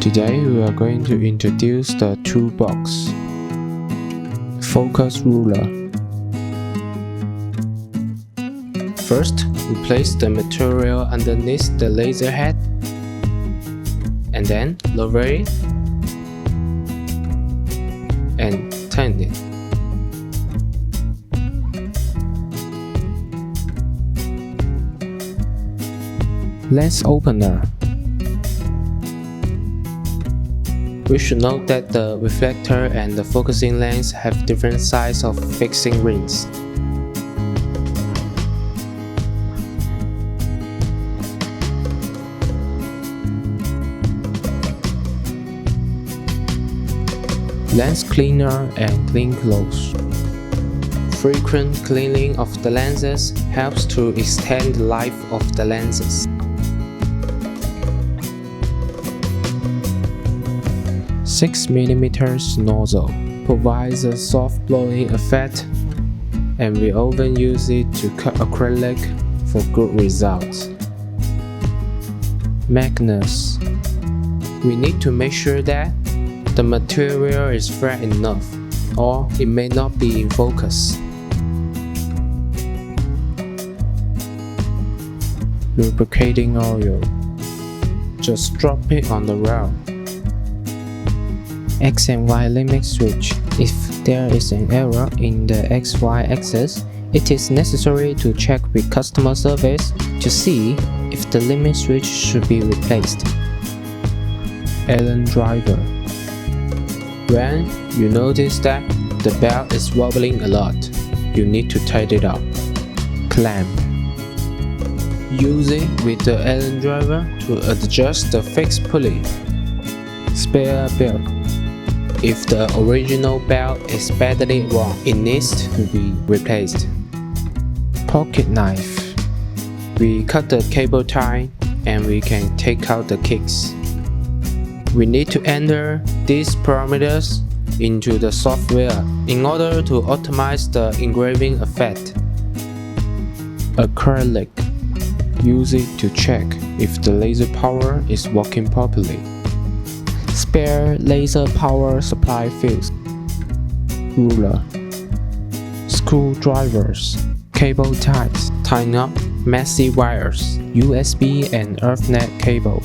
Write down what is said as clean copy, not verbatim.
Today we are going to introduce the toolbox. Focus ruler. First, we place the material underneath the laser head and then lower it and turn it. Lens opener. We should note that the reflector and the focusing lens have different sizes of fixing rings. Lens cleaner and clean clothes. Frequent cleaning of the lenses helps to extend the life of the lenses. 6mm nozzle provides a soft blowing effect, and we often use it to cut acrylic for good results. Magnets. We need to make sure that the material is flat enough, or it may not be in focus. Lubricating oil. Just drop it on the rail. X and Y limit switch. If there is an error in the XY axis, it is necessary to check with customer service to see if the limit switch should be replaced. Allen driver. When you notice that the belt is wobbling a lot, you need to tighten it up. Clamp. Use it with the Allen driver to adjust the fixed pulley. Spare belt. If the original belt is badly worn, it needs to be replaced. Pocket knife. We cut the cable tie and we can take out the kicks. We need to enter these parameters into the software in order to optimize the engraving effect. Acrylic. Use it to check if the laser power is working properly. Spare laser power supply fuse. Ruler. Screwdrivers. Cable ties. Tying up messy wires. USB and Ethernet cable.